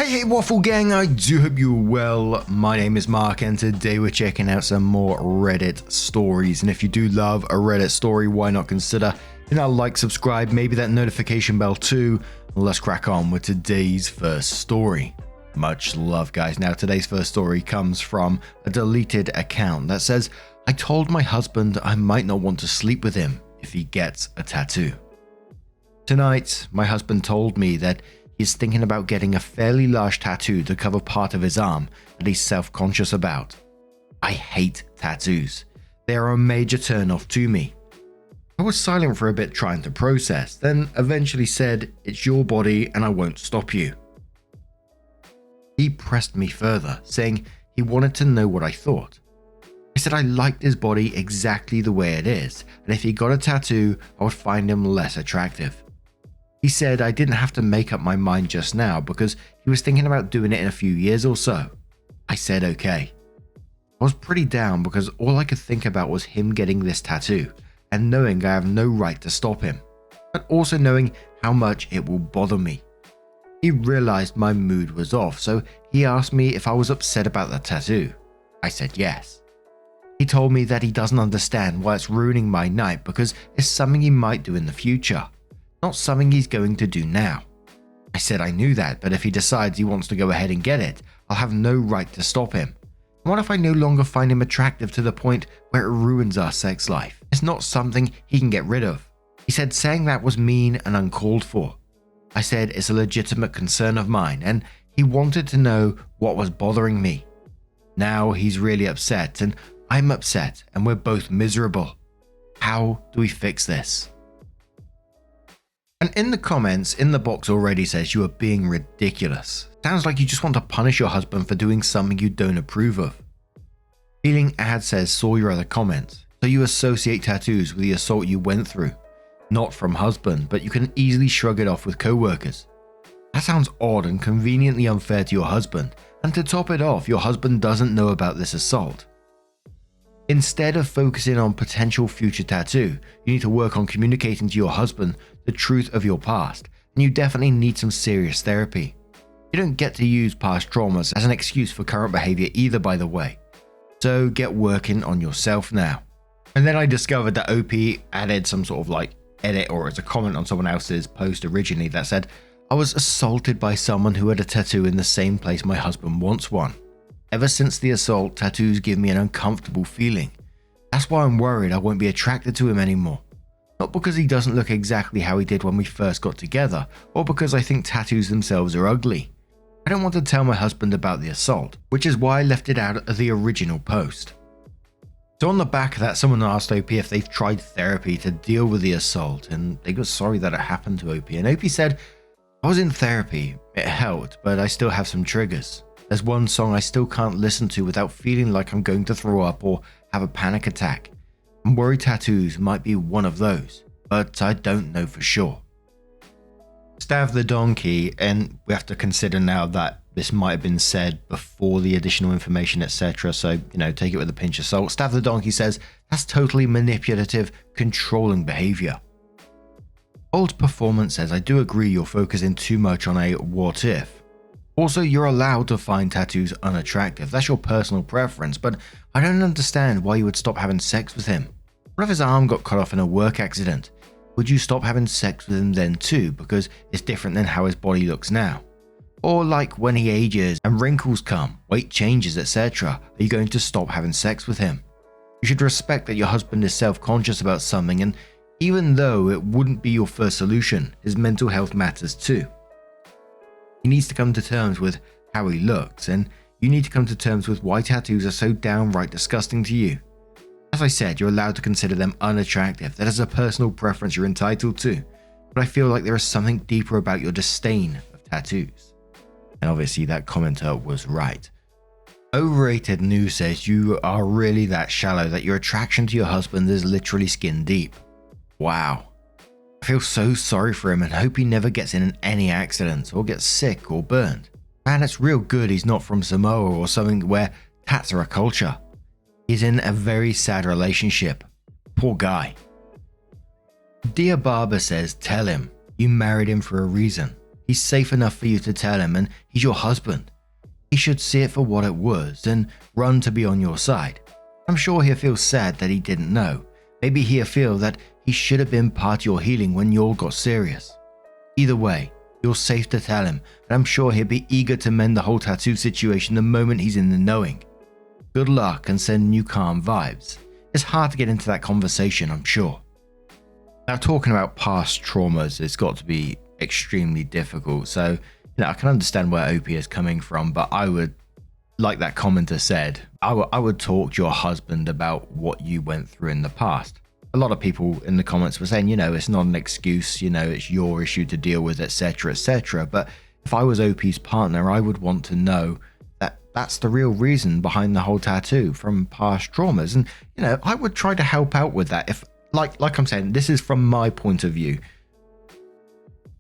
Hey Waffle Gang, I do hope you're well. My name is Mark and today we're checking out some more Reddit stories. And if you do love a Reddit story, why not consider hitting that like, subscribe, maybe that notification bell too. Let's crack on with today's first story. Much love, guys. Now today's first story comes from a deleted account that says, I told my husband I might not want to sleep with him if he gets a tattoo. Tonight, my husband told me that he's thinking about getting a fairly large tattoo to cover part of his arm that he's self-conscious about. I hate tattoos. They are a major turn-off to me. I was silent for a bit trying to process, then eventually said, it's your body and I won't stop you. He pressed me further, saying he wanted to know what I thought. I said I liked his body exactly the way it is, and if he got a tattoo, I would find him less attractive. He said I didn't have to make up my mind just now because he was thinking about doing it in a few years or so. I said okay. I was pretty down because all I could think about was him getting this tattoo and knowing I have no right to stop him, but also knowing how much it will bother me. He realized my mood was off, so he asked me if I was upset about the tattoo. I said yes. He told me that he doesn't understand why it's ruining my night because it's something he might do in the future. Not something he's going to do now. I said I knew that, but if he decides he wants to go ahead and get it, I'll have no right to stop him. And what if I no longer find him attractive to the point where it ruins our sex life? It's not something he can get rid of. He said saying that was mean and uncalled for. I said it's a legitimate concern of mine, and he wanted to know what was bothering me. Now he's really upset, and I'm upset, and we're both miserable. How do we fix this? And in the comments, in the box already says you are being ridiculous. Sounds like you just want to punish your husband for doing something you don't approve of. Feeling Ad says saw your other comments, so you associate tattoos with the assault you went through. Not from husband, but you can easily shrug it off with co-workers. That sounds odd and conveniently unfair to your husband, and to top it off, your husband doesn't know about this assault. Instead of focusing on potential future tattoo, you need to work on communicating to your husband the truth of your past, and you definitely need some serious therapy. You don't get to use past traumas as an excuse for current behavior either, by the way. So get working on yourself now. And then I discovered that OP added some sort of edit or as a comment on someone else's post originally that said, I was assaulted by someone who had a tattoo in the same place my husband wants one. Ever since the assault, tattoos give me an uncomfortable feeling. That's why I'm worried I won't be attracted to him anymore. Not because he doesn't look exactly how he did when we first got together, or because I think tattoos themselves are ugly. I don't want to tell my husband about the assault, which is why I left it out of the original post. So on the back of that, someone asked OP if they've tried therapy to deal with the assault, and they got sorry that it happened to OP. And OP said, I was in therapy, it helped, but I still have some triggers. There's one song I still can't listen to without feeling like I'm going to throw up or have a panic attack. I'm worried tattoos might be one of those, but I don't know for sure. Stav the Donkey, and we have to consider now that this might have been said before the additional information, etc. So, take it with a pinch of salt. Stav the Donkey says, that's totally manipulative, controlling behavior. Old Performance says, I do agree you're focusing too much on a what if. Also, you're allowed to find tattoos unattractive. That's your personal preference, but I don't understand why you would stop having sex with him. What if his arm got cut off in a work accident? Would you stop having sex with him then too because it's different than how his body looks now? Or like when he ages and wrinkles come, weight changes, etc., are you going to stop having sex with him? You should respect that your husband is self-conscious about something, and even though it wouldn't be your first solution, his mental health matters too. He needs to come to terms with how he looks, and you need to come to terms with why tattoos are so downright disgusting to you. As I said, you're allowed to consider them unattractive. That is a personal preference you're entitled to, but I feel like there is something deeper about your disdain of tattoos. And obviously that commenter was right. Overrated News says you are really that shallow that your attraction to your husband is literally skin deep. Wow. I feel so sorry for him and hope he never gets in any accidents or gets sick or burned. Man, it's real good he's not from Samoa or something where tats are a culture. He's in a very sad relationship. Poor guy. Dear Barber says, tell him, you married him for a reason. He's safe enough for you to tell him, and he's your husband. He should see it for what it was and run to be on your side. I'm sure he'll feel sad that he didn't know. Maybe he'll feel that he should have been part of your healing when you all got serious. Either way, you're safe to tell him, and I'm sure he'll be eager to mend the whole tattoo situation the moment he's in the knowing. Good luck and send you calm vibes. It's hard to get into that conversation, I'm sure. Now, talking about past traumas, it's got to be extremely difficult. So, I can understand where OP is coming from, but I would, like that commenter said, I would talk to your husband about what you went through in the past. A lot of people in the comments were saying, it's not an excuse, it's your issue to deal with, etc., etc. But if I was OP's partner, I would want to know that that's the real reason behind the whole tattoo from past traumas. And, I would try to help out with that. If, like I'm saying, this is from my point of view.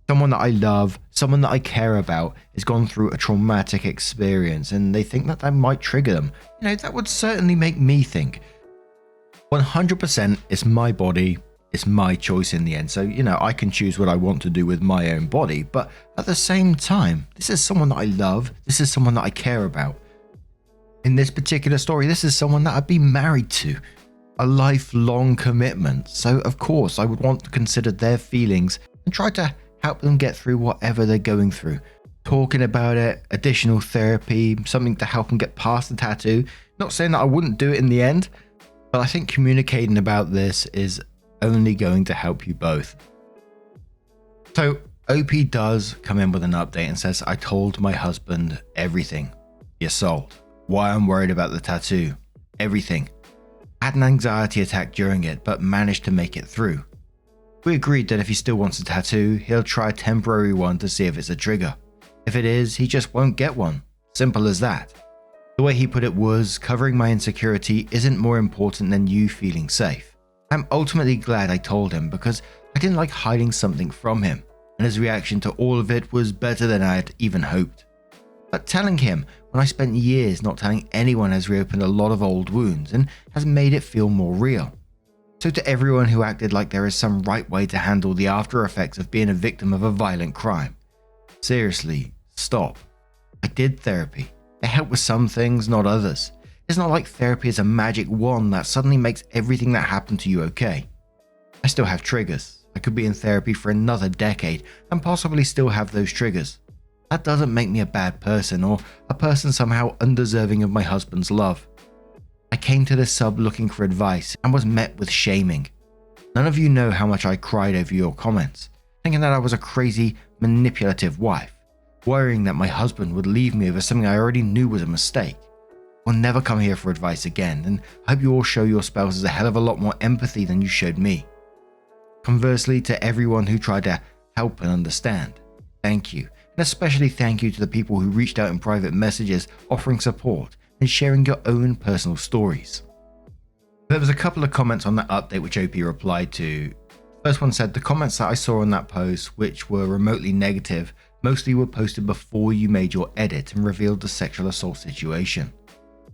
Someone that I love, someone that I care about has gone through a traumatic experience and they think that might trigger them. That would certainly make me think. 100% it's my body, it's my choice in the end. So, I can choose what I want to do with my own body. But at the same time, this is someone that I love. This is someone that I care about. In this particular story, this is someone that I'd be married to. A lifelong commitment. So, of course, I would want to consider their feelings and try to help them get through whatever they're going through. Talking about it, additional therapy, something to help them get past the tattoo. Not saying that I wouldn't do it in the end, but I think communicating about this is only going to help you both. So OP does come in with an update and says, I told my husband everything. The assault, why I'm worried about the tattoo, everything. I had an anxiety attack during it, but managed to make it through. We agreed that if he still wants a tattoo, he'll try a temporary one to see if it's a trigger. If it is, he just won't get one. Simple as that. The way he put it was, covering my insecurity isn't more important than you feeling safe. I'm ultimately glad I told him because I didn't like hiding something from him, and his reaction to all of it was better than I had even hoped. But telling him when I spent years not telling anyone has reopened a lot of old wounds and has made it feel more real. So to everyone who acted like there is some right way to handle the after effects of being a victim of a violent crime, seriously, stop. I did therapy. It helped with some things, not others. It's not like therapy is a magic wand that suddenly makes everything that happened to you okay. I still have triggers. I could be in therapy for another decade and possibly still have those triggers. That doesn't make me a bad person or a person somehow undeserving of my husband's love. I came to this sub looking for advice and was met with shaming. None of you know how much I cried over your comments, thinking that I was a crazy, manipulative wife, worrying that my husband would leave me over something I already knew was a mistake. I'll never come here for advice again, and I hope you all show your spouses a hell of a lot more empathy than you showed me. Conversely, to everyone who tried to help and understand, thank you, and especially thank you to the people who reached out in private messages offering support and sharing your own personal stories. There was a couple of comments on that update which OP replied to. First one said, the comments that I saw on that post, which were remotely negative, mostly were posted before you made your edit and revealed the sexual assault situation.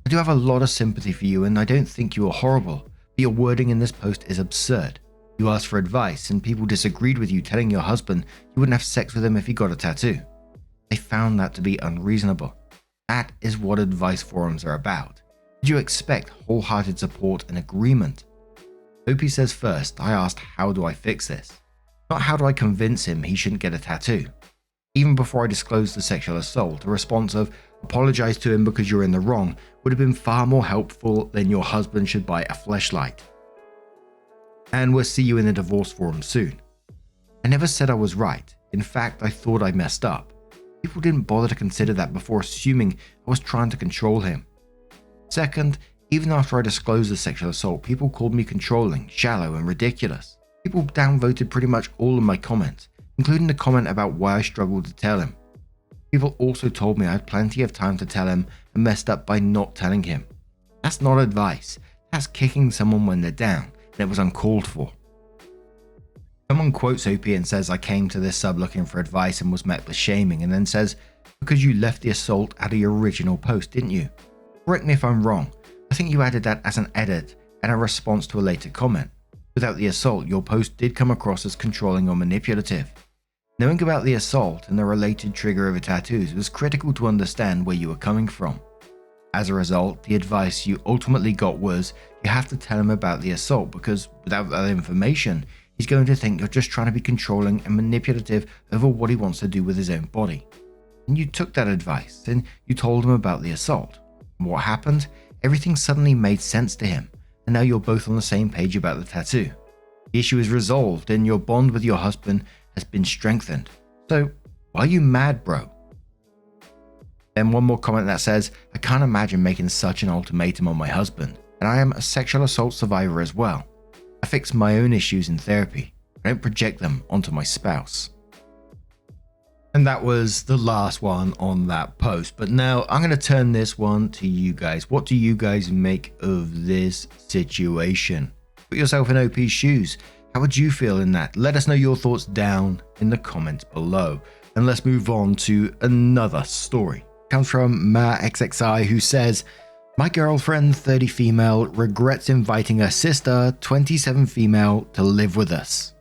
I do have a lot of sympathy for you and I don't think you are horrible, but your wording in this post is absurd. You asked for advice and people disagreed with you telling your husband you wouldn't have sex with him if he got a tattoo. They found that to be unreasonable. That is what advice forums are about. Did you expect wholehearted support and agreement? OP says first, I asked how do I fix this? Not how do I convince him he shouldn't get a tattoo. Even before I disclosed the sexual assault, a response of apologize to him because you're in the wrong would have been far more helpful than your husband should buy a fleshlight. And we'll see you in the divorce forum soon. I never said I was right. In fact, I thought I messed up. People didn't bother to consider that before assuming I was trying to control him. Second, even after I disclosed the sexual assault, people called me controlling, shallow, and ridiculous. People downvoted pretty much all of my comments, including the comment about why I struggled to tell him. People also told me I had plenty of time to tell him and messed up by not telling him. That's not advice. That's kicking someone when they're down, and it was uncalled for. Someone quotes OP and says I came to this sub looking for advice and was met with shaming, and then says, because you left the assault out of your original post, didn't you? Correct me if I'm wrong. I think you added that as an edit and a response to a later comment. Without the assault, your post did come across as controlling or manipulative. Knowing about the assault and the related trigger over tattoos was critical to understand where you were coming from. As a result, the advice you ultimately got was you have to tell him about the assault because without that information, he's going to think you're just trying to be controlling and manipulative over what he wants to do with his own body. And you took that advice and you told him about the assault. And what happened? Everything suddenly made sense to him, and now you're both on the same page about the tattoo. The issue is resolved and your bond with your husband has been strengthened. So why are you mad, bro? Then one more comment that says, I can't imagine making such an ultimatum on my husband, and I am a sexual assault survivor as well. I fix my own issues in therapy. I don't project them onto my spouse. And that was the last one on that post. But now I'm going to turn this one to you guys. What do you guys make of this situation? Put yourself in OP's shoes. How would you feel in that? Let us know your thoughts down in the comments below. And let's move on to another story. It comes from MaXXI, who says, my girlfriend, 30 female, regrets inviting her sister, 27 female, to live with us.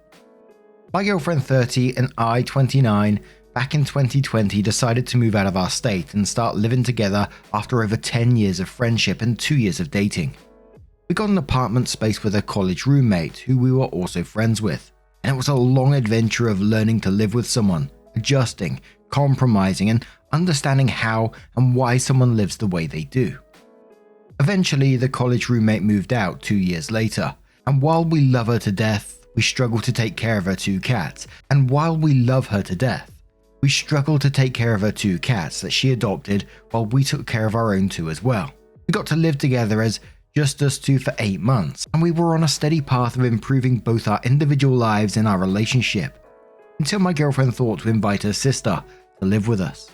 My girlfriend, 30, and I, 29, back in 2020 decided to move out of our state and start living together after over 10 years of friendship and 2 years of dating. We got an apartment space with a college roommate who we were also friends with, and it was a long adventure of learning to live with someone, adjusting, compromising, and understanding how and why someone lives the way they do. Eventually, the college roommate moved out 2 years later, and while we love her to death, we struggle to take care of her 2 cats, and while we love her to death, we struggled to take care of her 2 cats that she adopted while we took care of our own 2 as well. We got to live together as just us 2 for 8 months, and we were on a steady path of improving both our individual lives and our relationship, until my girlfriend thought to invite her sister to live with us.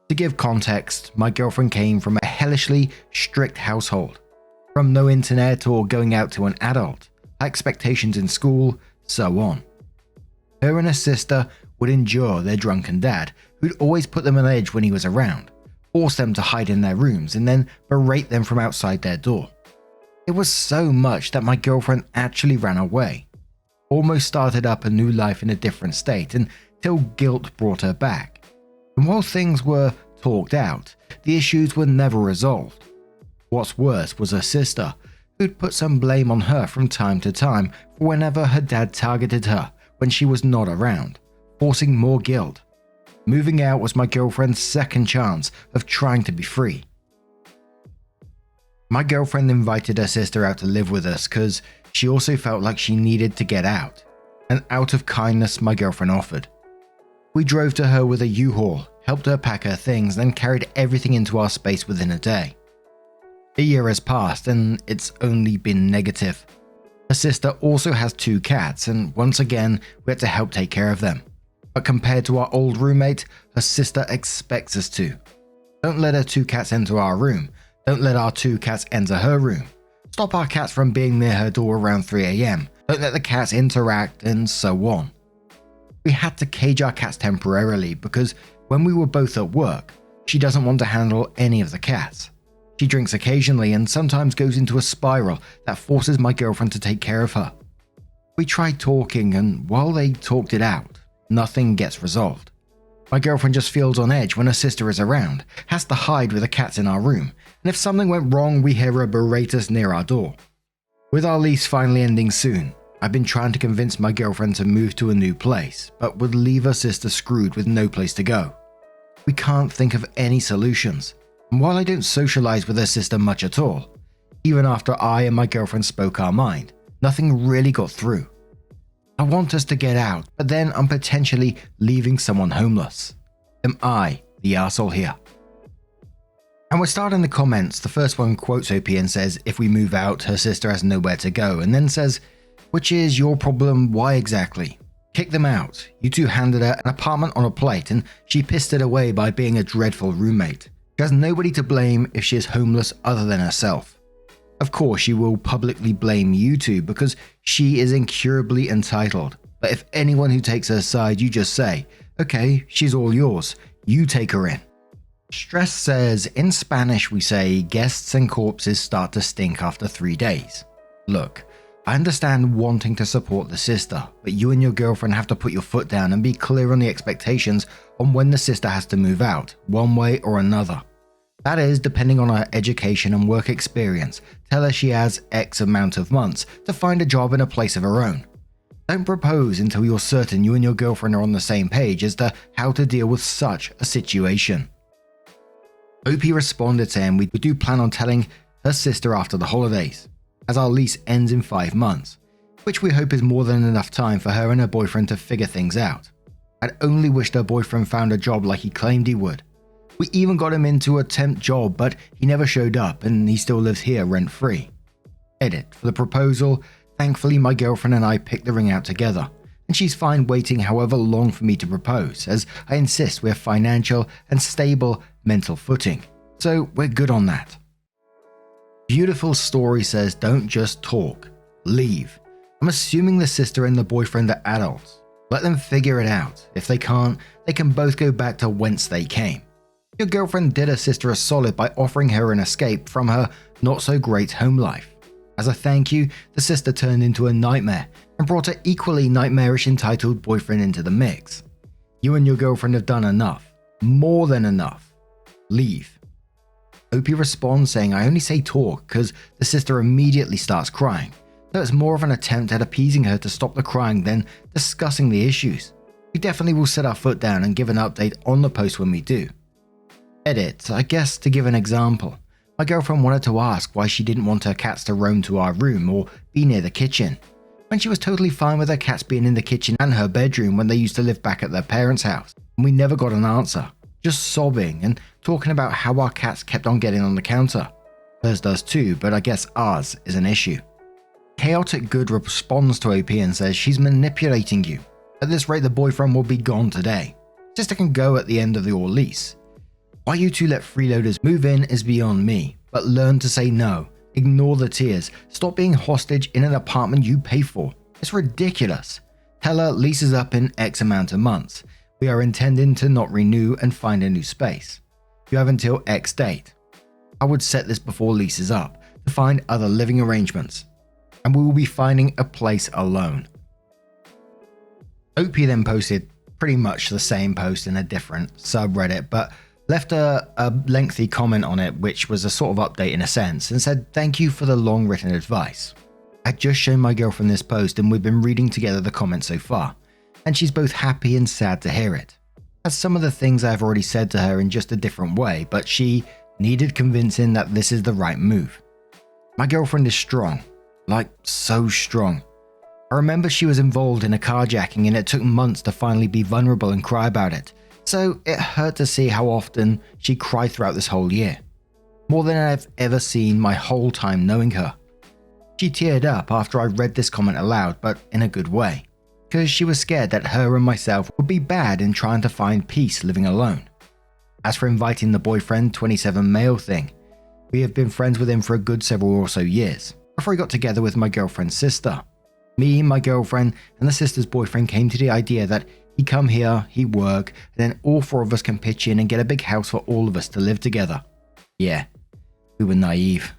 To give context, my girlfriend came from a hellishly strict household, from no internet or going out to an adult, high expectations in school, so on. Her and her sister would endure their drunken dad, who'd always put them on edge when he was around, force them to hide in their rooms, and then berate them from outside their door. It was so much that my girlfriend actually ran away, almost started up a new life in a different state until guilt brought her back. And while things were talked out, the issues were never resolved. What's worse was her sister, who'd put some blame on her from time to time for whenever her dad targeted her when she was not around, forcing more guilt. Moving out was my girlfriend's second chance of trying to be free. My girlfriend invited her sister out to live with us because she also felt like she needed to get out, and out of kindness my girlfriend offered. We drove to her with a U-Haul, helped her pack her things, then carried everything into our space within a day. A year has passed and it's only been negative. Her sister also has 2 cats, and once again we had to help take care of them. But compared to our old roommate, her sister expects us to. Don't let her 2 cats enter our room. Don't let our 2 cats enter her room. Stop our cats from being near her door around 3 AM. Don't let the cats interact, and so on. We had to cage our cats temporarily because when we were both at work, she doesn't want to handle any of the cats. She drinks occasionally and sometimes goes into a spiral that forces my girlfriend to take care of her. We tried talking, and while they talked it out, nothing gets resolved. My girlfriend just feels on edge when her sister is around, has to hide with the cats in our room, and if something went wrong, we hear her berate us near our door. With our lease finally ending soon, I've been trying to convince my girlfriend to move to a new place, but would leave her sister screwed with no place to go. We can't think of any solutions, and while I don't socialize with her sister much at all, even after I and my girlfriend spoke our mind, nothing really got through. I want us to get out, but then I'm potentially leaving someone homeless. Am I the arsehole here? And we're starting the comments. The first one quotes OP and says, if we move out, her sister has nowhere to go, and then says, which is your problem, why exactly? Kick them out. You 2 handed her an apartment on a plate and she pissed it away by being a dreadful roommate. She has nobody to blame if she is homeless other than herself. Of course, she will publicly blame you 2 because she is incurably entitled. But if anyone who takes her side, you just say, okay, she's all yours. You take her in. Stress says, in Spanish we say, guests and corpses start to stink after 3 days. Look, I understand wanting to support the sister, but you and your girlfriend have to put your foot down and be clear on the expectations on when the sister has to move out, one way or another. That is, depending on her education and work experience, tell her she has X amount of months to find a job in a place of her own. Don't propose until you're certain you and your girlfriend are on the same page as to how to deal with such a situation. OP responded saying we do plan on telling her sister after the holidays, as our lease ends in 5 months, which we hope is more than enough time for her and her boyfriend to figure things out. I'd only wished her boyfriend found a job like he claimed he would. We even got him into a temp job, but he never showed up and he still lives here rent-free. Edit. For the proposal, thankfully my girlfriend and I picked the ring out together, and she's fine waiting however long for me to propose, as I insist we have financial and stable mental footing. So we're good on that. Beautiful Story says don't just talk, leave. I'm assuming the sister and the boyfriend are adults. Let them figure it out. If they can't, they can both go back to whence they came. Your girlfriend did her sister a solid by offering her an escape from her not so great home life. As a thank you, the sister turned into a nightmare and brought her equally nightmarish entitled boyfriend into the mix. You and your girlfriend have done enough. More than enough. Leave. OP responds saying I only say talk because the sister immediately starts crying, so it's more of an attempt at appeasing her to stop the crying than discussing the issues. We definitely will set our foot down and give an update on the post when we do. Edit. I guess to give an example, my girlfriend wanted to ask why she didn't want her cats to roam to our room or be near the kitchen, when she was totally fine with her cats being in the kitchen and her bedroom when they used to live back at their parents' house, and we never got an answer. Just sobbing and talking about how our cats kept on getting on the counter. Hers does too, but I guess ours is an issue. Chaotic Good responds to OP and says she's manipulating you. At this rate the boyfriend will be gone today. Sister can go at the end of your lease. Why you two let freeloaders move in is beyond me, but learn to say no, ignore the tears, stop being hostage in an apartment you pay for. It's ridiculous. Tell her lease is up in X amount of months. We are intending to not renew and find a new space. You have until X date. I would set this before lease is up to find other living arrangements, and we will be finding a place alone. OP then posted pretty much the same post in a different subreddit, but left a lengthy comment on it which was a sort of update in a sense, and said thank you for the long written advice. I'd just shown my girlfriend this post and we've been reading together the comments so far, and she's both happy and sad to hear it. That's some of the things I've already said to her in just a different way, but she needed convincing that this is the right move. My girlfriend is strong, like so strong. I remember she was involved in a carjacking and it took months to finally be vulnerable and cry about it, so it hurt to see how often she cried throughout this whole year. More than I've ever seen my whole time knowing her. She teared up after I read this comment aloud, but in a good way, because she was scared that her and myself would be bad in trying to find peace living alone. As for inviting the boyfriend 27 male thing, we have been friends with him for a good several or so years, before he got together with my girlfriend's sister. Me, my girlfriend, and the sister's boyfriend came to the idea that he'd come here, he'd work, and then all 4 of us can pitch in and get a big house for all of us to live together. Yeah, we were naive.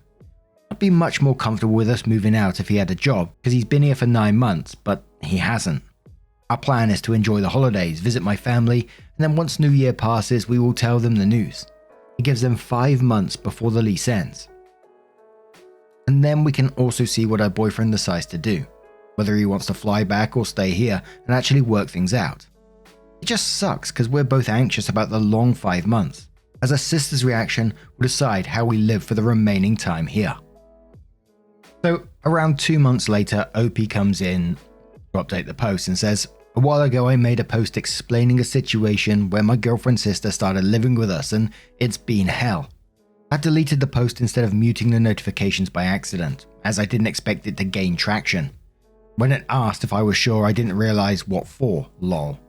I'd be much more comfortable with us moving out if he had a job, because he's been here for 9 months, but he hasn't. Our plan is to enjoy the holidays, visit my family, and then once New Year passes, we will tell them the news. It gives them 5 months before the lease ends. And then we can also see what our boyfriend decides to do, whether he wants to fly back or stay here and actually work things out. It just sucks because we're both anxious about the long 5 months, as our sister's reaction will decide how we live for the remaining time here. So around 2 months later, OP comes in to update the post and says, a while ago I made a post explaining a situation where my girlfriend's sister started living with us and it's been hell. I deleted the post instead of muting the notifications by accident, as I didn't expect it to gain traction. When it asked if I was sure, I didn't realize what for, lol.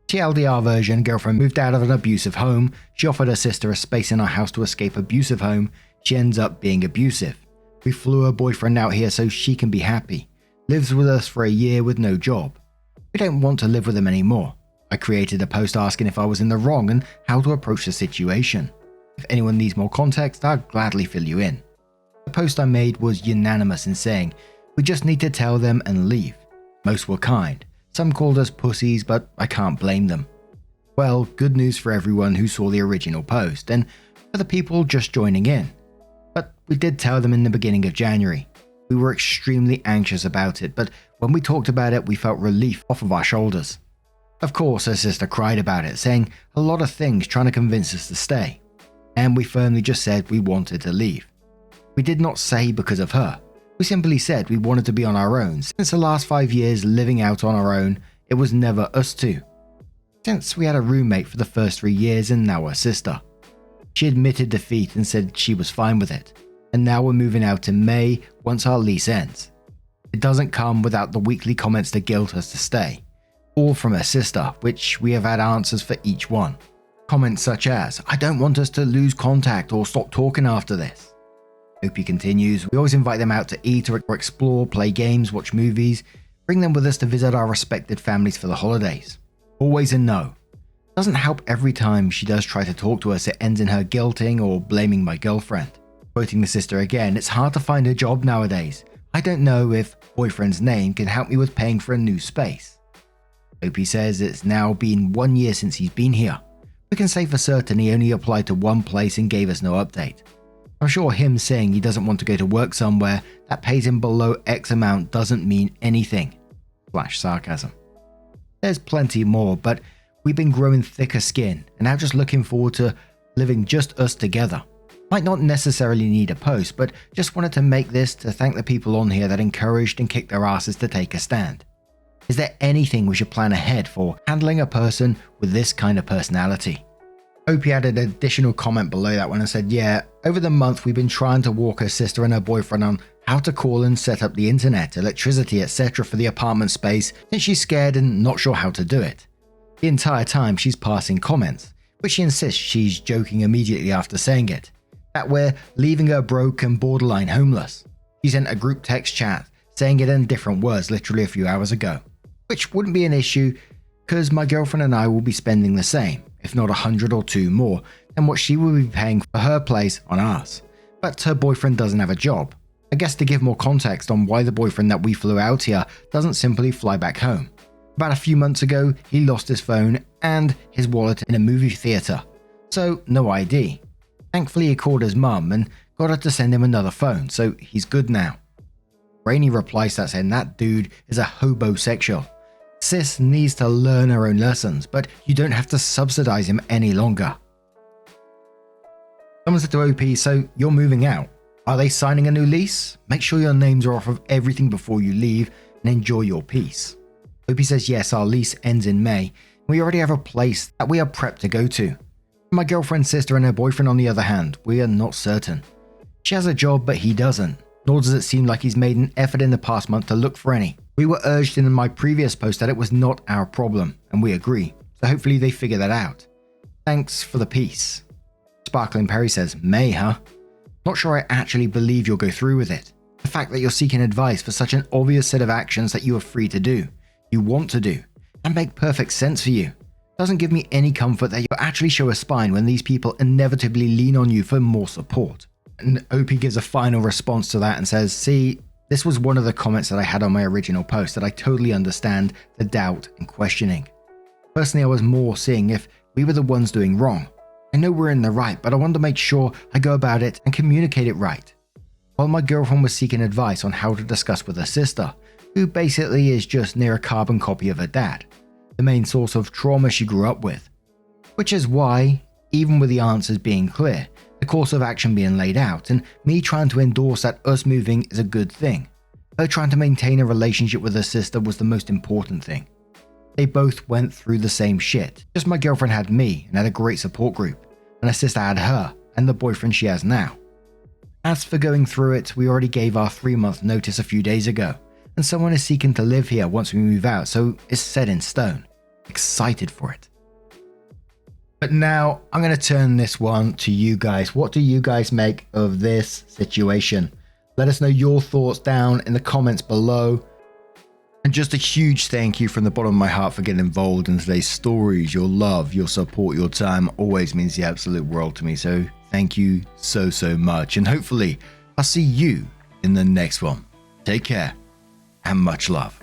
TLDR version, girlfriend moved out of an abusive home, she offered her sister a space in our house to escape abusive home, she ends up being abusive. We flew her boyfriend out here so she can be happy. Lives with us for a year with no job. We don't want to live with him anymore. I created a post asking if I was in the wrong and how to approach the situation. If anyone needs more context, I'll gladly fill you in. The post I made was unanimous in saying, We just need to tell them and leave. Most were kind. Some called us pussies, but I can't blame them. Well, good news for everyone who saw the original post, and for the people just joining in. But we did tell them in the beginning of January. We were extremely anxious about it, but when we talked about it, we felt relief off of our shoulders. Of course, her sister cried about it, saying a lot of things trying to convince us to stay. And we firmly just said we wanted to leave. We did not say because of her. We simply said we wanted to be on our own. Since the last 5 years living out on our own, it was never us two. Since we had a roommate for the first 3 years and now a sister. She admitted defeat and said she was fine with it. And now we're moving out in May once our lease ends. It doesn't come without the weekly comments to guilt us to stay. All from her sister, which we have had answers for each one. Comments such as, I don't want us to lose contact or stop talking after this. Opie continues, we always invite them out to eat or explore, play games, watch movies, bring them with us to visit our respected families for the holidays. Always a no. Doesn't help every time she does try to talk to us, it ends in her guilting or blaming my girlfriend. Quoting the sister again, it's hard to find a job nowadays. I don't know if boyfriend's name can help me with paying for a new space. Opie says it's now been 1 year since he's been here. We can say for certain he only applied to one place and gave us no update. I'm sure him saying he doesn't want to go to work somewhere that pays him below X amount doesn't mean anything. Sarcasm. There's plenty more, but we've been growing thicker skin and now just looking forward to living just us together. Might not necessarily need a post, but just wanted to make this to thank the people on here that encouraged and kicked their asses to take a stand. Is there anything we should plan ahead for handling a person with this kind of personality? Opie added an additional comment below that one and said, yeah, over the month we've been trying to walk her sister and her boyfriend on how to call and set up the internet, electricity, etc. for the apartment space since she's scared and not sure how to do it. The entire time she's passing comments, but she insists she's joking immediately after saying it, that we're leaving her broke and borderline homeless. She sent a group text chat saying it in different words literally a few hours ago. Which wouldn't be an issue because my girlfriend and I will be spending the same, if not 100 or 2 more, than what she will be paying for her place on ours. But her boyfriend doesn't have a job. I guess to give more context on why the boyfriend that we flew out here doesn't simply fly back home. About a few months ago, he lost his phone and his wallet in a movie theatre, so no ID. Thankfully he called his mum and got her to send him another phone, so he's good now. Rainey replies that saying that dude is a hobosexual. Sis needs to learn her own lessons, but you don't have to subsidize him any longer. Someone said to OP, so you're moving out. Are they signing a new lease? Make sure your names are off of everything before you leave and enjoy your peace. OP says yes, our lease ends in May. We already have a place that we are prepped to go to. My girlfriend's sister and her boyfriend on the other hand, we are not certain. She has a job but he doesn't, nor does it seem like he's made an effort in the past month to look for any. We were urged in my previous post that it was not our problem, and we agree, so hopefully they figure that out. Thanks for the peace. Sparkling Perry says, May, huh? Not sure I actually believe you'll go through with it. The fact that you're seeking advice for such an obvious set of actions that you are free to do, you want to do, and make perfect sense for you, doesn't give me any comfort that you'll actually show a spine when these people inevitably lean on you for more support. And OP gives a final response to that and says, see, this was one of the comments that I had on my original post that I totally understand the doubt and questioning. Personally, I was more seeing if we were the ones doing wrong. I know we're in the right, but I wanted to make sure I go about it and communicate it right. While my girlfriend was seeking advice on how to discuss with her sister, who basically is just near a carbon copy of her dad, the main source of trauma she grew up with. Which is why, even with the answers being clear, the course of action being laid out, and me trying to endorse that us moving is a good thing, her trying to maintain a relationship with her sister was the most important thing. They both went through the same shit, just my girlfriend had me and had a great support group, and her sister had her and the boyfriend she has now. As for going through it, we already gave our 3-month notice a few days ago, and someone is seeking to live here once we move out, so it's set in stone. Excited for it. But now I'm going to turn this one to you guys. What do you guys make of this situation? Let us know your thoughts down in the comments below. And just a huge thank you from the bottom of my heart for getting involved in today's stories. Your love, your support, your time always means the absolute world to me. So thank you so much. And hopefully I'll see you in the next one. Take care. and much love.